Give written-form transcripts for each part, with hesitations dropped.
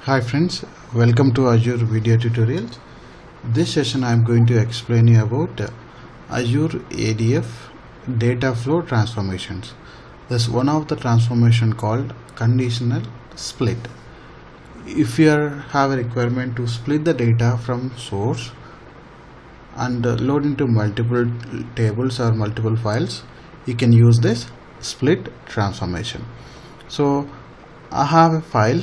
Hi friends, welcome to Azure video tutorials. This session I am going to explain you about Azure ADF Data Flow transformations. There's one of the transformation called Conditional Split. If you have a requirement to split the data from source and load into multiple tables or multiple files, you can use this split transformation. So I have a file,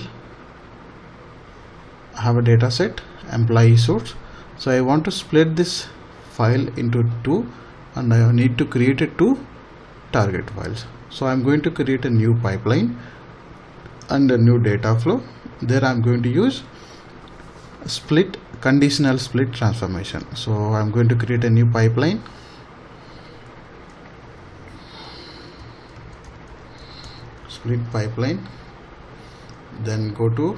I have a data set, employee source. So I want to split this file into two and I need to create two target files. So I'm going to create a new pipeline and a new data flow. There I'm going to use conditional split transformation. So I'm going to create a new pipeline. Split pipeline. Then go to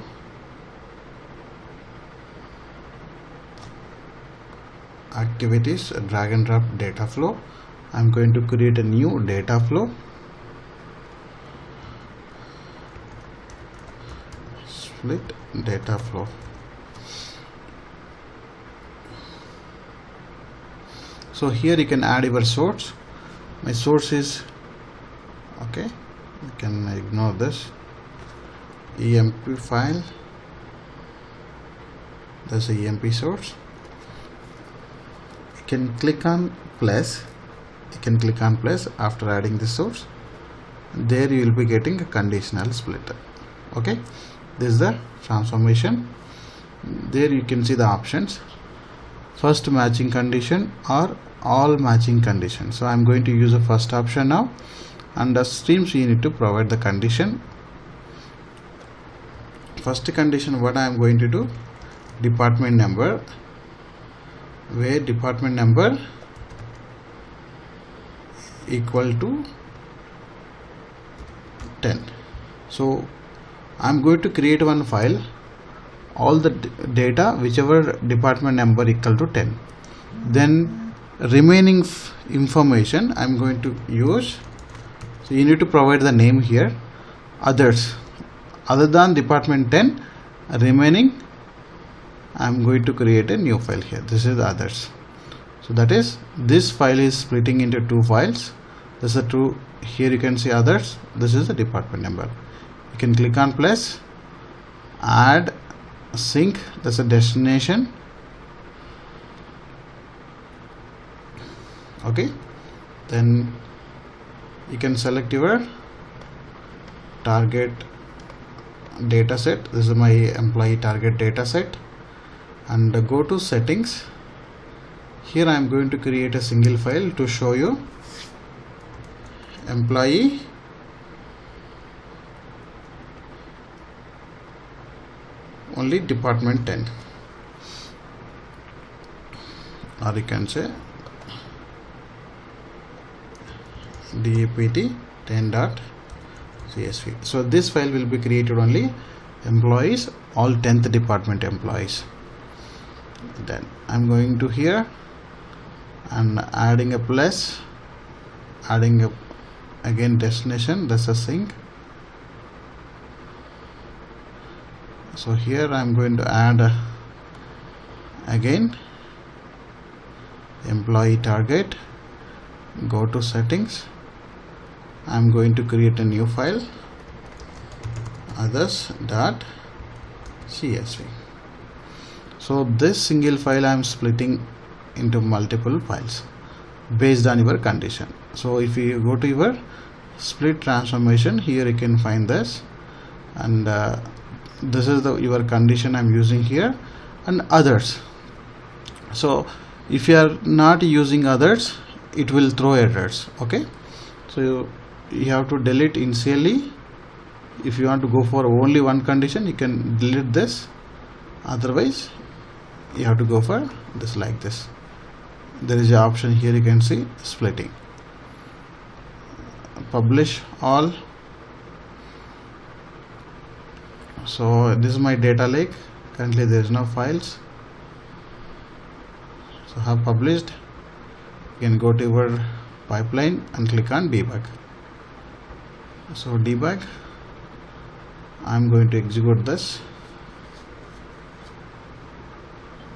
activities, drag and drop data flow. I'm going to create a new data flow. Split data flow. So here you can add your source. My source is okay. You can ignore this EMP file. That's a EMP source. You can click on plus. You can click on plus after adding the source. There you will be getting a conditional split. Okay. This is the transformation. There you can see the options. First matching condition or all matching conditions. So I'm going to use the first option now. Under streams you need to provide the condition. First condition, what I am going to do, department number, where department number equal to 10. So I'm going to create one file, all the data whichever department number equal to 10. Then remaining information I'm going to use. So you need to provide the name here, others, other than department 10, remaining I'm going to create a new file here. This is the others. So that is, this file is splitting into two files. This is a true. Here you can see others. This is the department number. You can click on plus, add sync, that's a destination. Okay, then you can select your target data set. This is my employee target data set, and go to settings. Here I am going to create a single file to show you employee only department 10, or you can say DAPT 10.csv. So this file will be created only employees, all 10th department employees. Then I'm going to here and adding a plus, adding a again destination, that's a sync. So here I'm going to add again employee target, go to settings. I'm going to create a new file, others.csv. So this single file I am splitting into multiple files based on your condition. So if you go to your split transformation, here you can find this, and this is your condition I'm using here, and others. So if you are not using others, it will throw errors. Okay, so you have to delete initially. If you want to go for only one condition, you can delete this, otherwise you have to go for this like this. There is an option here, you can see splitting. Publish all. So this is my data lake. Currently there is no files. So have published. You can go to your pipeline and click on debug. So debug, I'm going to execute this.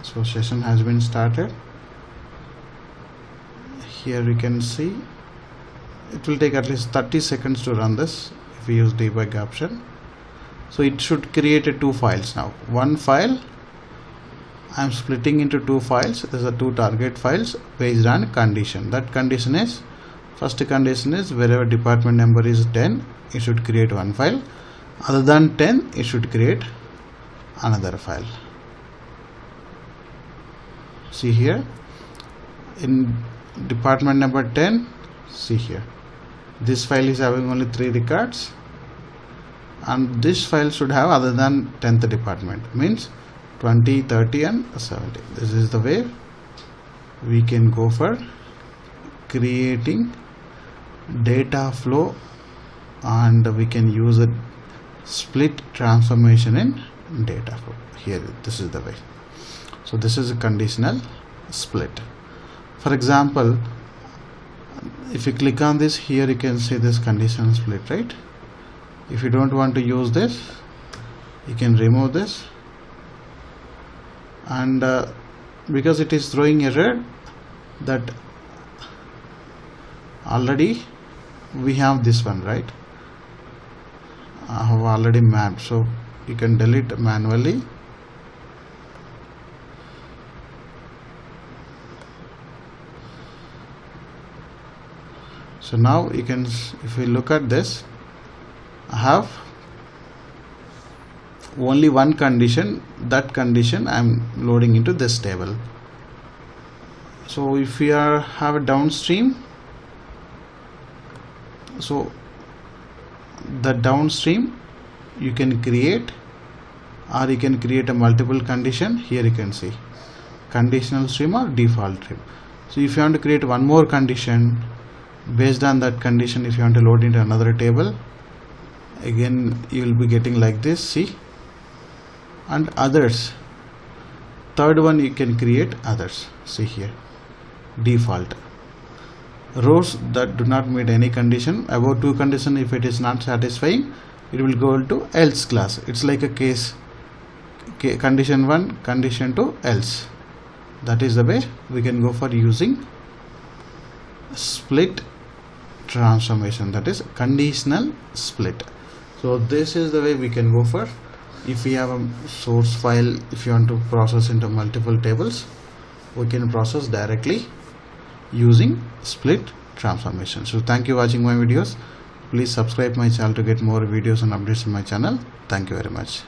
So session has been started. Here you can see it will take at least 30 seconds to run this if we use debug option. So it should create two files now. One file I am splitting into two files. These are two target files based on condition. That condition is, first condition is wherever department number is 10, it should create one file. Other than 10, it should create another file. See here, in department number 10, see here, this file is having only 3 records, and this file should have other than 10th department, means 20, 30 and 70. This is the way we can go for creating data flow, and we can use a split transformation in data flow. Here, this is the way. So this is a conditional split. For example, if you click on this, here you can see this conditional split, right? If you don't want to use this, you can remove this, and because it is throwing error that already we have this one, right? I have already mapped, so you can delete manually. So now you can, if we look at this, I have only one condition. That condition I am loading into this table. So if we have a downstream, so the downstream you can create, or you can create a multiple condition. Here you can see conditional stream or default stream. So if you want to create one more condition, based on that condition, if you want to load into another table, again you will be getting like this, see, and others. Third one you can create others, see here, default. Rows that do not meet any condition, above 2 condition, if it is not satisfying, it will go into else class. It's like a case, condition 1, condition 2, else. That is the way we can go for using split transformation, that is conditional split. So this is the way we can go for, if we have a source file, if you want to process into multiple tables, we can process directly using split transformation. So thank you for watching my videos. Please subscribe my channel to get more videos and updates on my channel. Thank you very much.